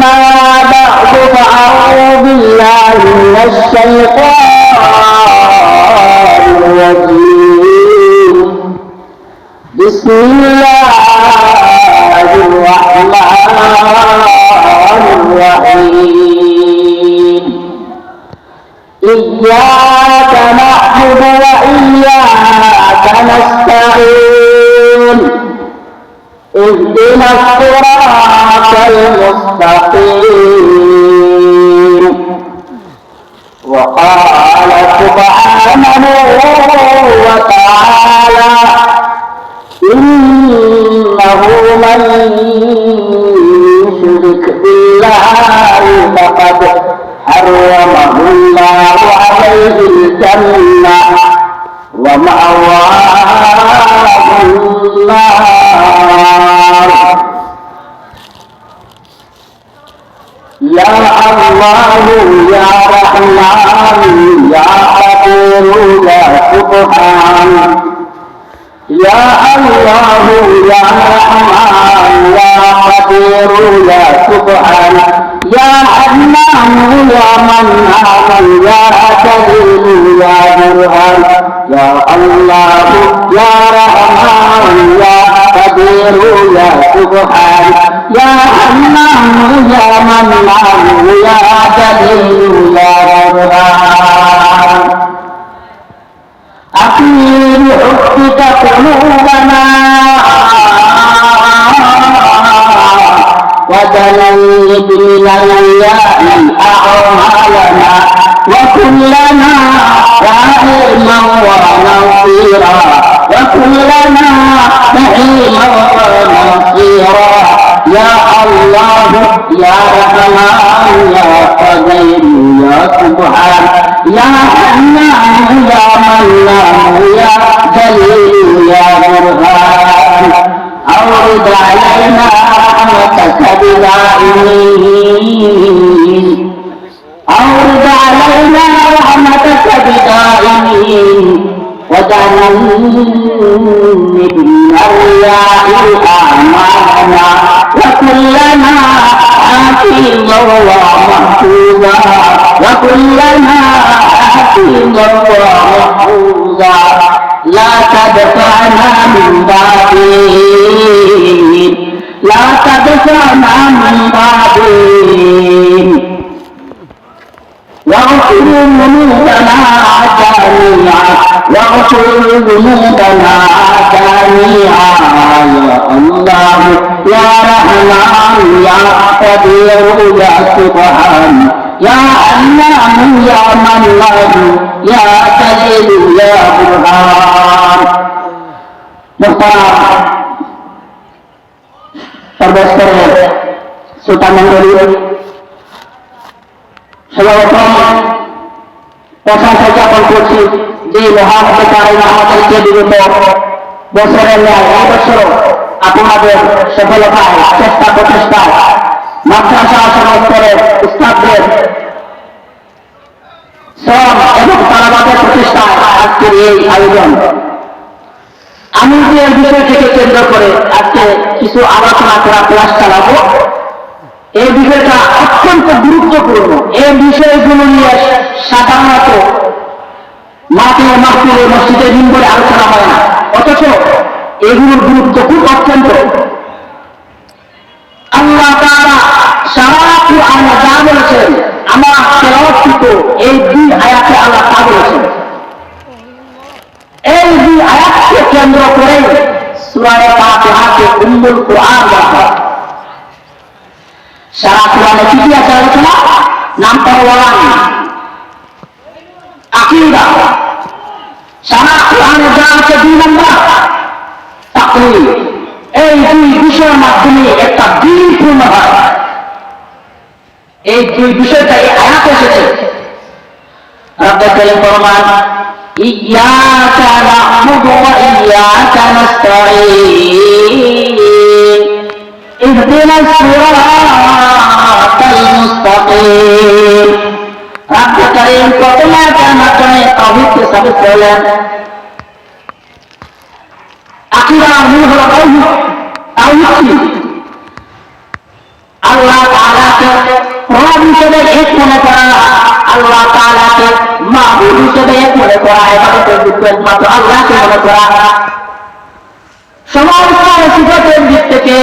أما بعد فأعوذ بالله من الشيطان الرجيم بسم الله الرحمن الرحيم إياك نعبد وإياك نستعين اهدنا الصراط المستقيم وقال سبحانه وتعالى إنه من يشرك بالله فقد حرمه الله عليه الجنة ومأواه النار يا الله يا رحمن يا قدير يا سبحان يا الله يا رحمن يا قدير يا سبحان يا حنان يا منان يا كريم يا برهان يا الله يا رحمن يا قدير يا سبحان يا حنان يا منان يا كريم يا برهان أقيم حبك قلوبنا وجنب من الرياء أعمالنا وكلنا رحيما ونصيرا وكلنا رحيما ونصيرا يا الله يا رحمن يا قدير يا سبحان يا حنان يا منان يا جليل يا برهان أورد علينا رحمتك بدائمين أورد علينا رحمتك بدائمين وجنبنا الرياء أعمالنا وكلنا حفيظا ومحفوظا وكلنا حفيظا ومحفوظا لا تدفعنا من بعدين لا تدفعنا من بعدين واغفر ذنوبنا جميعا واغفر ذنوبنا جميعا يا الله يا رحمن يا قدير يا سبحان يا حنان يا منان يا كريم يا برهان محترم সর্বস্তরের শ্রোতা মণ্ডলী সর্বপ্রথম প্রশংসা জ্ঞাপন করছি যে মহান অধিকারী আমাদেরকে বিগত বছরের ন্যায় এই বছর আপনাদের সফলতায় চেষ্টা প্রচেষ্টায় মাদ্রাসা সমস্তরের উস্তাদদের শ্রম এবং তালাবাদের প্রচেষ্টায় আজকের এই আয়োজন। আমি যে বিষয়টিকে কেন্দ্র করে আজকে কিছু আলোচনা করার প্রয়াস চালাবো, এই বিষয়টা অত্যন্ত গুরুত্বপূর্ণ। এই বিষয়গুলো নিয়ে সাধারণত মাহফিলে মসজিদে মিম্বরে আলোচনা হয় না, অথচ এগুলোর গুরুত্ব খুব অত্যন্ত। আল্লাহ তাআলা সারা কুরআনে যা বলেছেন আমার তেলাওয়াতকৃত এই দুই আয়াতে আল্লাহ তা বলেছেন। এই দুই আয়াতকে কেন্দ্র করে সূরা ফাতিহাকে উম্মুল কুরআন বলা হয়। সারা কুরআনে কি আছে আলোচনা? নাম্বার 1 আকীদা। সারা কুরআনে যা আছে 2 নাম্বার তাকওয়ীর। এই দুই বিষয়ের মাধ্যমে একটা দিন পূর্ণ হয়। এই দুই বিষয়টা এই আয়াতে এসেছে। রব্বুল কারীম ফরমান ইয়্যাকা না'বুদু ওয়া ইয়্যাকা নাস্তাঈন ইহদিনাস সিরাতাল মুস্তাকিম। রব্বুল কারীম প্রথমে তার মাধ্যমে তাওহীদকে সাবিত করলেন। আকীদা মূল হলো তাওহীদ। আল্লাহ তাআলাকে তাআলাকে রব হিসেবে এক মনে করা, আল্লাহ তাআলাকে মাবুদ হিসেবে এক মনে করা, ইবাদতের যোগ্য একমাত্র আল্লাহকে মনে করা। সমস্ত সিফাতের দিক থেকে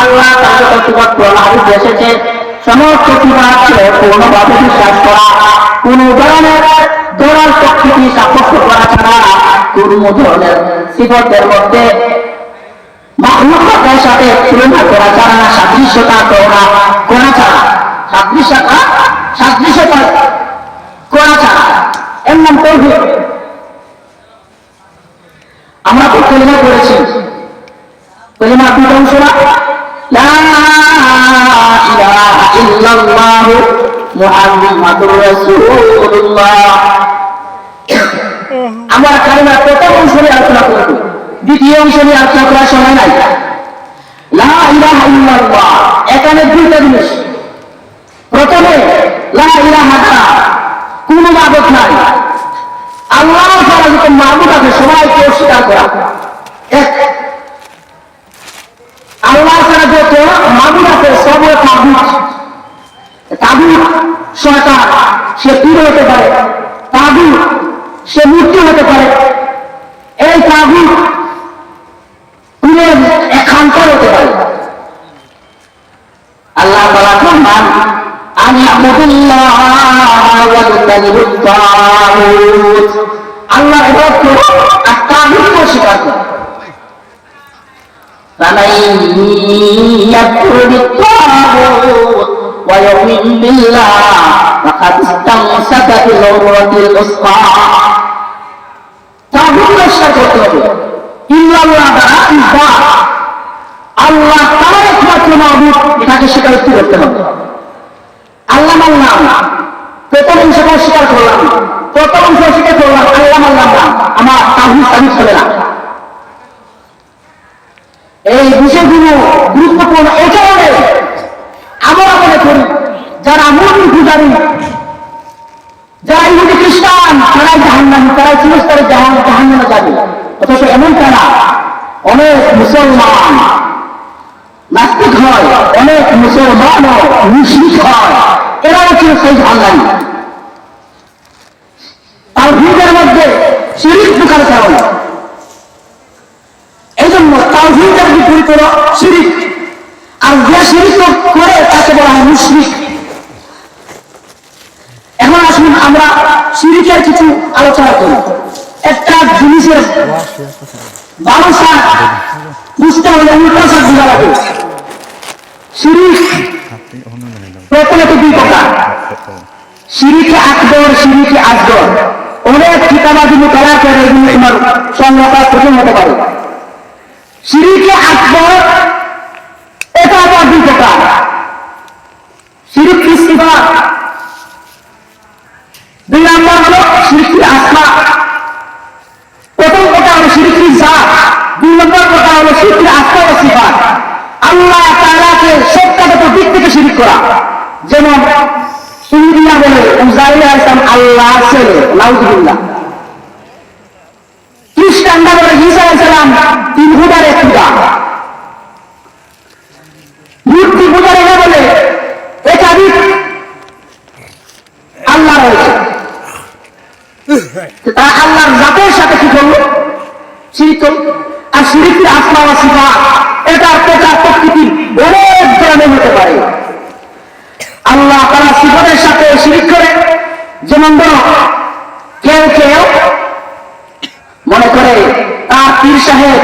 আল্লাহ তাআলা সিফাত প্রমাণিত এসেছে, সমস্ত সিফাতকে পূর্ণভাবে বিশ্বাস করা, কোন ধরনের দোলার প্রকৃতি সাব্যস্ত করা ছাড়া, কোন ধরনের সিফাতের মধ্যে মাখলুকাতের সাথে তুলনা করা ছাড়া, সাদৃশ্যতা করা ছাড়া, সাদৃশ্যতা করা ছাড়া, এর নাম তাওহীদ। আমরা তো কালিমা পড়েছি, কালিমা কি অংশ না? লা ইলাহা ইল্লাল্লাহ মুহাম্মাদুর রাসূলুল্লাহ। আমরা কালিমার প্রথম অংশ নিয়ে আলোচনা করব, দ্বিতীয় অংশ নিয়ে আলোচনা করার সময় নাই। লা ইলাহা ইল্লাল্লাহ, এখানে দুইটা জিনিস। প্রথমে লা ইলাহা ছাড়া কোনো মাবুদ নাই, আল্লাহ ছাড়া যত মাবুদ আছে সবাইকে অস্বীকার করা। আল্লাহ ছাড়া যত মাবুদ আছে সব তাগুত। তাগুত শয়তান, সে পীর হতে পারে, তাগুত সে মূর্তি হতে পারে, এই তাগুত পীরের একান্তর হতে পারে। আল্লাহ তাআলা ফরমান আনি'বুদুল্লাহ ওয়াজতানিবুত তাগুত। আল্লাহ ইবাদত করো আর তাগুতকে অস্বীকার করো। فمن يكفر بالطاغوت ويؤمن بالله فقد استمسك بالعروة الوثقى। তাগুতকে অস্বীকার করতে হবে, ইল্লাল্লাহ দ্বারা ইবাদত, আল্লাহ তাআলা একমাত্র মাবুদ, এটাকে স্বীকারোক্তি করতে হবে। আল্লাহ মানলাম, প্রথম অংশটা অস্বীকার করলাম, প্রথম অংশ অস্বীকার করলাম, আল্লাহ মানলাম না, আমার তাওহীদ চলে না। এই বিষয়গুলো গুরুত্বপূর্ণ। এই কারণে আমরা মনে করি যারা মূর্তি পূজারী, যারা ইহুদি খ্রিস্টান, তারাই জাহান্নামী, তারাই চিরস্থায়ী জাহান্নামে যাবে। অথচ এমনটা না, অনেক মুসলমান নাস্তিক হয়, অনেক মুসলমানও মুশরিক হয়, এরাও চিরস্থায়ী জাহান্নামী। তাওহীদের মধ্যে শিরক ঢোকার কারণে, এই জন্য তাওহীদের বিপরীত হলো শিরক, আর যে শিরক করে তাকে বলা হয় মুশরিক। এখন আসুন আমরা শিরকের কিছু আলোচনা করি। একটা জিনিসের ভালো স্বাদ বুঝতে হলে উল্টা স্বাদ বোঝা লাগে। শিরক প্রথমে তো দুই প্রকার, শিরকে আকবর, শিরকে আসগর। অনেক কিতাবাদি মুতালাকের এগুলো তোমার সংগ্রহ করা কঠিন হতে পারে। শিরকে আকবর এটা আবার দুই প্রকার, শিরক ইস্তিফাত। দুই নম্বর হলো শিরক আসমা। প্রথম কথা হলো শিরক জাত, দুই নম্বর কথা হলো শিরক আসমা ও সিফাত। আল্লাহ তাআলাকে সত্তাগত দিক থেকে শিরক করা, যেমন ইহুদিরা বলে উযাইর আলাইহিস সালাম আল্লাহর ছেলে, নাউযুবিল্লাহ। খ্রিস্টানরা বলে ঈসা আলাইহিস সালাম তিন খোদার এক খোদা। মূর্তি পূজারীরা বলে একাধিক আল্লাহ রয়েছে। তারা আল্লাহর জাতের সাথে কি করলো? শিরক করল। আর শিরকের আসমা ওয়া সিফাত এটা প্রকৃতির অনেক ধরনের হতে পারে। আল্লাহ তাআলা সিফাতের সাথে শিরক করে, যেমন ধরো কেউ মনে করে তার পীর সাহেব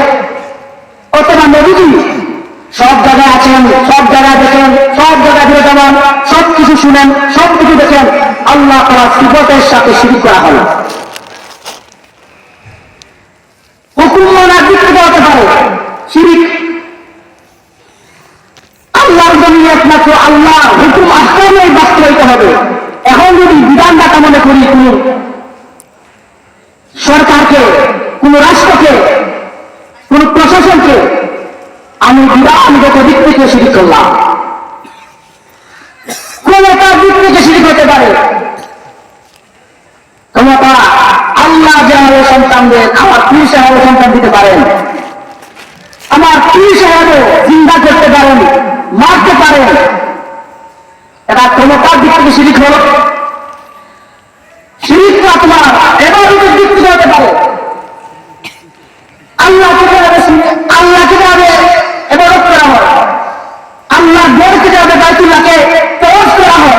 অথবা নবীজি সব জায়গায় আছেন, সব জায়গায় দেখেন, সব জায়গায় ঘুরে যাবেন, সব কিছু শুনেন, সব কিছু দেখেন, আল্লাহ তাআলা সিফাতের সাথে শিরক করা হলো। হুকুম মানার দিক থেকে হতে পারে শিরক। আল্লাহর জমিনে একমাত্র আল্লাহ হুকুম আহকামে বাস্তবায়িত হবে। এখন যদি বিধানদাতা মনে করি কোন সরকারকে, কোন রাষ্ট্রকে, কোন প্রশাসনকে আমি বিধানগত দিক থেকে শিরক করলাম, ক্ষমতার দিক থেকে শিরক হতে পারে। ক্ষমতা আল্লাহ যেভাবে সন্তান দেন, আমার পীর সাহেব সন্তান দিতে পারেন, আমার পীর সাহেব জিন্দা করতে পারেন, মারতে পারেন, কার দিক থেকে শিরিক হলো? শিরিকটা তোমার ইবাদতের দিক থেকে হতে পারে। আল্লাহকে কিভাবে ইবাদত করা হয়, আল্লাহ ঘর কিভাবে বাইতুল্লাহকে তওয়াফ করা হয়।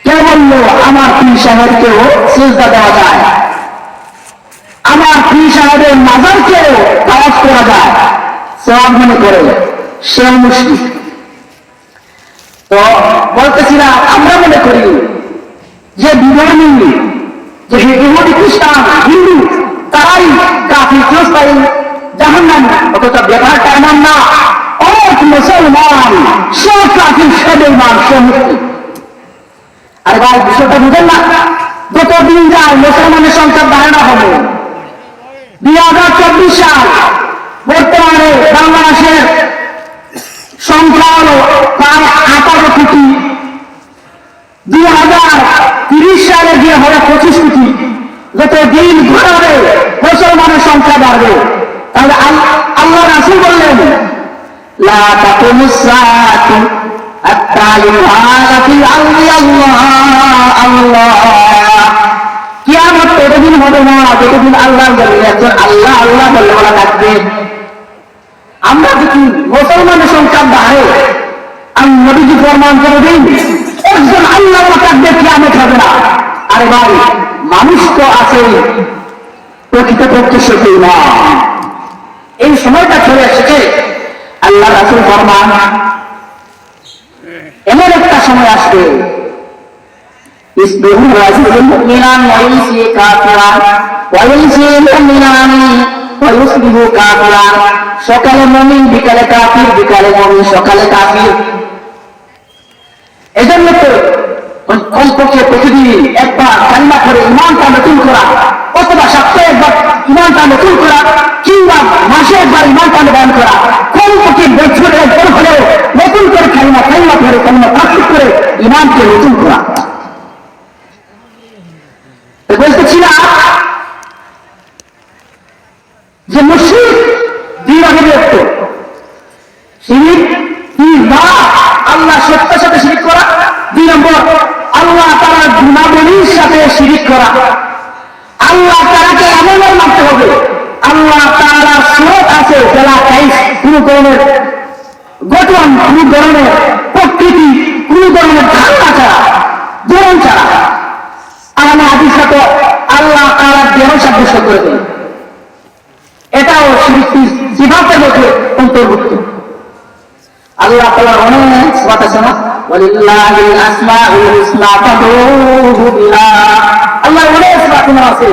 কে বললো আমার পীর সাহেবকেও সিজদা দেওয়া যায়, আমার পীর সাহেবের মাজারকেও তওয়াফ করা যায়, সওয়াব মনে করে সে মুশরিক। তো বলতেছিলাম আমরা মনে করি যে বিধর্মী, যে ইহুদি খ্রিস্টান হিন্দু তারাই কাফির চিরস্থায়ী জাহান্নামী, অথচ ব্যাপারটা এমন না। অনেক মুসলমান সে কাফির, সে বেঈমান, সে মুশরিক। আরে ভাই বিষয়টা বুঝেন না? যতদিন যায় মুসলমানের সংখ্যা বাড়ানো হবে। 2024 সাল বর্তমানে বাংলাদেশের সংখ্যা হল প্রায় 18 কোটি। 2030 সালে গিয়ে হবে 25 কোটি। যত দিন ঘুরাবে মুসলমানের সংখ্যা বাড়বে। তাহলে আল্লাহ রাসূল বললেন লা তাকুমুস সাআতু হাত্তা ইউআলা ফিল আরদি আল্লাহ আল্লাহ। কিয়ামত এতদিন হবে না যতদিন আল্লাহর জমিনে একজন আল্লাহ আল্লাহ বলে বলা থাকবে। আমরা যদি মুসলমানের সংখ্যা বাড়ে, আমি নবীজি ফরমান করে দিই একজন আল্লাহ থাকবে, কিয়ামত হবে না। আরে ভাই মানুষ তো আছে, প্রকৃতপক্ষে সে না। এই সময়টা চলে এসেছে। আল্লাহ রাসূল ফরমান এমন একটা সময় আসবে ইসবিহু রাজুলুন মুমিনান ওয়া ইউসি কাফিরান ওয়া ইউসি মুমিনান ওয়া ইউসবিহু কাফিরান। সকালে মুমিন, বিকালে কাফির, বিকালে মুমিন, সকালে কাফির। এজন্য তো কমপক্ষে প্রতিদিন একবার কালিমা করে ঈমানটা নতুন করা, অথবা সপ্তাহে একবার ঈমানটা নতুন করা, কিংবা মাসে একবার ঈমানটা নবায়ন করা, কমপক্ষে বছরে একবার হলেও নতুন করে কালিমা করে কালিমা তাসদিক করে ঈমানকে নতুন করা। বলতেছিলাম যে মুশরিক দুই ভাগে বিভক্ত। শিরিক আল্লাহ সত্যের সাথে শিরিক করা, 2 নম্বর আল্লাহ তাআলার গুণাবলীর সাথে শিরিক করা। আল্লাহ তাআলাকে এমন মানতে হবে, আল্লাহ তাআলার সুরত আছে, যারা কাইফ, কোন ধরনের গঠন, কোন ধরনের প্রকৃতি, কোন ধরনের ধারণা ছাড়া, ধরন ছাড়া। আল্লাহ হাদিসে তো আল্লাহ তাআলার দেহ সাব্যস্ত করে দেন, এটাও শিরিক সিফাতের মধ্যে অন্তর্ভুক্ত। আল্লাহ তাআলার অনেক সিফাত আছে না, ওয়ালিল্লাহিল আসমাউল হুসনা ফাদউহু বিহা। আল্লাহর অনেক সিফাত আছে।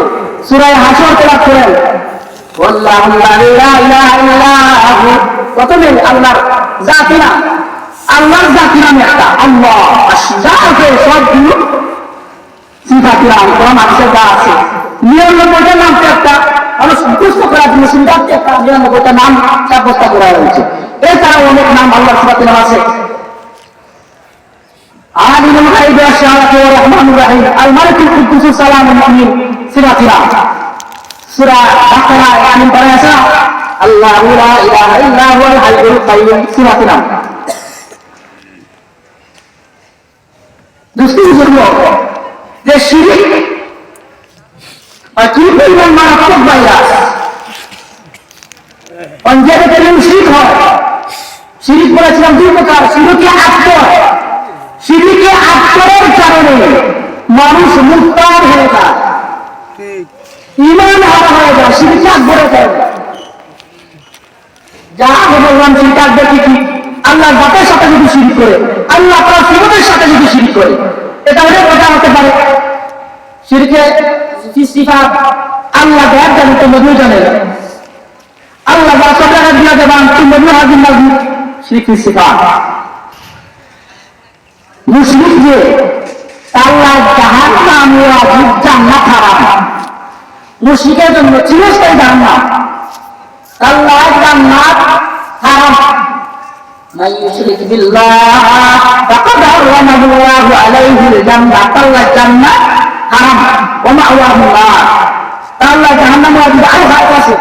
সূরা হাশর তেলাওয়াত করেন, ওয়াল্লাহু লা ইলাহা ইল্লা হু। প্রথমে আল্লাহর জাতি নাম, আল্লাহর জাতি নাম একটা আল্লাহ। আসমাকে সবগুলো সিফাত নাম কোরআন হাদিসে যা আছে, 99টা নাম একটা মানুষ মুখস্থ করার জন্য সিফাতকে একটা 99টা নাম সাব্যস্ত করা হয়েছে। এছাড়াও অনেক নাম আল্লাহর সিফাত নাম আছে। আলিমুল গায়বি ওয়াশ শাহাদাতি ওয়ার রহমানুর রহিম, আল মালিকুল কুদ্দুসুস সালামুল মুমিন, সিফাত নাম। সূরা বাকারা আয়াত পড়ে আছে আল্লাহু লা ইলাহা ইল্লা হুয়াল হাইয়ুল কাইয়্যুম, সিফাত নাম। দুষ্কৃতি জন্য যে শিরিক কি পরিমাণ মারাত্মক ভাইরাস, অঞ্জেতে শিরিক হয়। শিরিক বলেছিলাম 2 প্রকার, শিরকে আকবর। শিরিকে আকবরের কারণে মানুষ মুরতাদ হয়ে যায়, ঈমান হারা হয়ে যায়। শিরিকে আকবরের কারণে যা আগে বললাম, শিরকে আকবর কি? আল্লাহর জাতের সাথে যদি শিরিক করে, আল্লাহ তাআলার সিফাতের সাথে যদি শিরিক করে, এটা হতে পারে। শিরকে সিফাত আল্লাহ দেয় জানেন, তো নবীও জানেন। আল্লাহ যা সব জায়গায় দিয়া দেবান, তো নবীও হাজির নাজির। শিরক সিফাত মুশরিক যে আল্লাহ জাহান্নাম ওয়াজিব, জান্নাত হারাম। মুশরিকের জন্য চিরস্থায়ী জাহান্নাম, আল্লাহ জান্নাত হারাম। মান ইউশরিক বিল্লাহ ফাকাদ হারামাহু আল্লাহু আলাইহিল জান্নাত, আল্লাহ জান্নাত হারাম, ওয়া মাওয়াহু নার। আল্লাহ জাহান্নাম ওয়াজিব, আর ভাগ আছে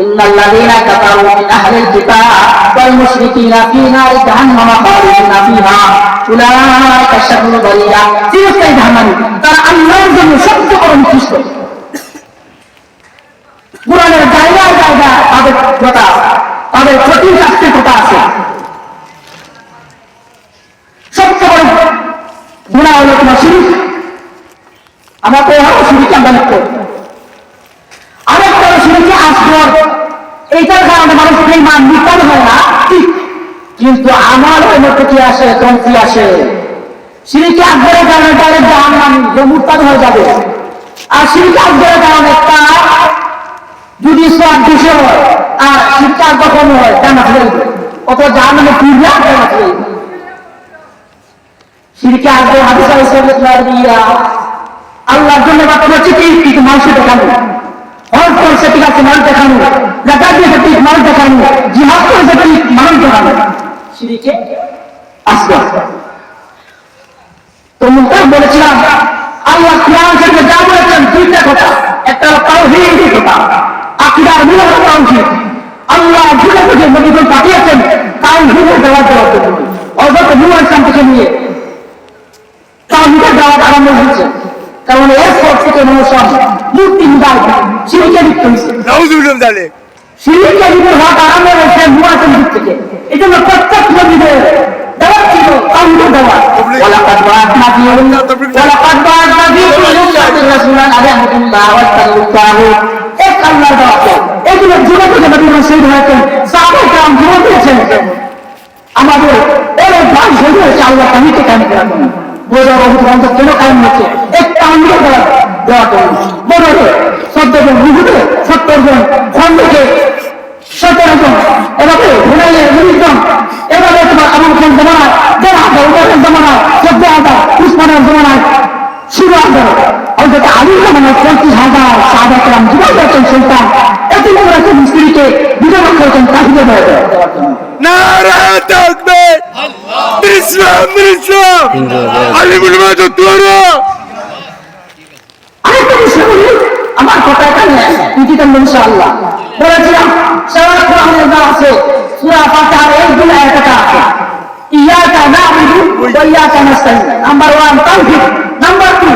ইন্নাল্লাযীনা কাফারু মিন আহলিল কিতাব ওয়াল মুশরিকিনা ফী নারি জাহান্নাম খালিদিনা ফীহা উলাইকা শাররুল বারিয়া। চিরস্থায়ী জাহান্নামী, তারা আল্লাহর জন্য সবচেয়ে বড় নিকৃষ্ট। কোরআনের জায়গায় জায়গায় তাদের কথা আছে, তাদের কঠিন শাস্তির কথা আছে। সবচেয়ে বড় গুনাহ হলো তোমার শিরক। আমরা তো শিরক আমরা লিপ্ত। আরেকটা শিরকে আসগর, এইটার কারণে মানুষের ইমান নির্ভর হয় না ঠিক, কিন্তু আমার মধ্যে কি আসে, কমতি আসে। শিরকে আকবরের কারণে ডাইরেক্ট জাহান্নামী মুরতাদ হয়ে যাবে। আর শিরকে আকবরের কারণে তার যদি সব দোষে হয় আর শিরকে আকবর কম হয় জান্নাত হয়ে যাবে, অথবা জাহান্নামে পূর্বে জান্নাত হয়ে যাবে। শিরকে আকবর হাদিস দিয়া আল্লাহর জন্য বাকি হচ্ছে কিন্তু মানুষের দেখানো, হজ করছে ঠিক আছে মানুষ দেখানো, জাকাত দিয়েছে ঠিক মানুষ দেখানো, জিহাদ করেছে ঠিক মানুষ দেখানো, শিরকে আসবে। তো মুক্তার বলেছিলাম আল্লাহ কুরআন শরীফে যা বলেছেন দুইটা কথা, একটা হলো তাওহীদের কথা, আকীদার মূল হলো তাওহীদ। আল্লাহ যুগে যুগে নবীগণ পাঠিয়েছেন তাওহীদের দাওয়াত দেওয়ার জন্য। হযরত নূহ ইসলাম থেকে নিয়ে তাওহীদের দাওয়াত আরম্ভ হয়েছে, কারণ এরপর থেকে মানুষ মূর্তি পূজায় শিরকে লিপ্ত হয়েছে। নাউযুবিল্লাহ যালিক শিরকে লিপ্ত হওয়া আরম্ভ হয়েছে নূহ ইসলাম থেকে। এই জন্য প্রত্যেক নবীদের দাওয়াত ছিল তাওহীদের দাওয়াত। ওয়ালাকাদ বা'আথনা ফী রাসূলান আন ইবুদুল্লাহ ওয়াত্তাকুত তাগুত, এক আল্লাহর দাওয়াত। এগুলো যুগে যুগে নবীগণ শহীদ হয়েছেন, সাহাবায়ে কেরাম জীবন দিয়েছেন। আমাদের অনেক ভাই শহীদ হয়েছে আল্লাহ তাওহীদকে কায়েম করার জন্য। বোঝার অভিযান কেন কায়েম হচ্ছে, একটা আন্দোলন দেওয়ার জন্য। বদরে ১৪ জন, হুজুরে ৭০ জন, খন্দকে ১৭ জন, এভাবে হুনাইনে ১৯ জন, এভাবে তোমার আবুল খান জমানায় ১,০০০, উমরের জমানায় ১৪,০০০, উসমানের জমানায় ১৬,০০০, হযরত আলীর জমানায় ৩৫,০০০ সাহাবা কেরাম জীবন দিয়েছেন সুলতান। এত বড় একটা মিস্ত্রিকে বিজয় করেছেন তাহিদে দেওয়ার জন্য। নারায়ে তাকবীর, ইসলাম ইসলাম, আলিমুল মাদুদ তোরা। আরেকটা বিষয় বলি, আমার কথা এখানে ইতিকাম ইনশাআল্লাহ বলেছিলাম সারা কোরআনের যা আছে সূরা ফাতিহার এই দুই আয়াতটা আছে, ইয়াকা না'বুদু ওয়া ইয়াকা নাস্তাইন। নাম্বার 1 তাওহীদ, নাম্বার 2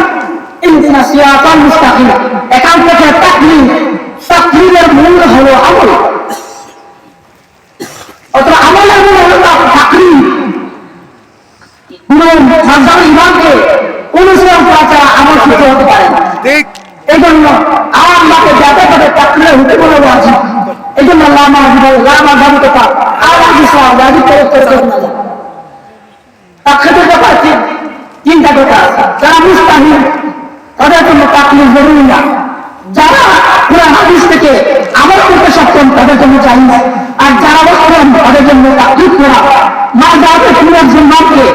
ইহদিনাস সিরাতাল মুস্তাকিম। এখান থেকে তাকলিমের মূল হলো আমল, অথবা আমলের মূল হলো তাকলিম। ইমানকে অনুসরণ করা ছাড়া আমল কিছু হতে পারে না। এই জন্য আল্লাহকে যাতে করে তাকলিমে হতে বলা আছে। এই জন্য লামা কথা আল্লাহ তাকলিমের ব্যাপার তিনটা কথা আছে। যারা মুস্তাহিল তাদের জন্য তাকলিম জরুরি না, যারা কোরআন হাদিস থেকে আমল করতে সক্ষম তাদের জন্য জায়েজ, আর যারা অক্ষম তাদের জন্য তাকলিম করা। মা যাদের পুরার জন্মকে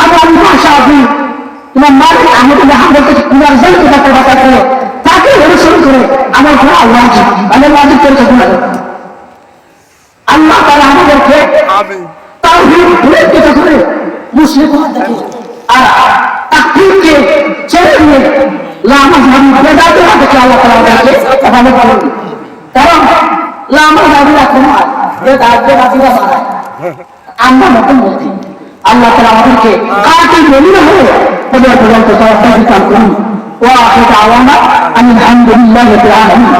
আমার ভাষাবি ইমাম মালিক আহমদ বিন হাম্বল থেকে পুরার জন্মকে তাকে বাঁচা করে তাকে অনুসরণ করে আমার করা ওয়াজিব, মানে ওয়াজিব করে গুনাহ। আল্লাহ তাআলা আমাদেরকে তাওহীদ ভুলের দিকে ধরে মুসলিম হওয়া থেকে আর তাকলিমকে ছেড়ে দিয়ে লামাযহাবি বেদাতে থেকে আল্লাহ তাআলা আমাদেরকে হেফাজত করুন। কারণ লামাযহাবিরা তোমার বেদাতিরা মানায়, আমরা নতুন বলছি। আল্লাহ তাআলা আমাদেরকে কাকে মলিন হয়ে পর্যন্ত তওয়াক্কুল করুন। ওয়া আখিরু দাওয়ানা আলহামদুলিল্লাহি রাব্বিল আলামিন।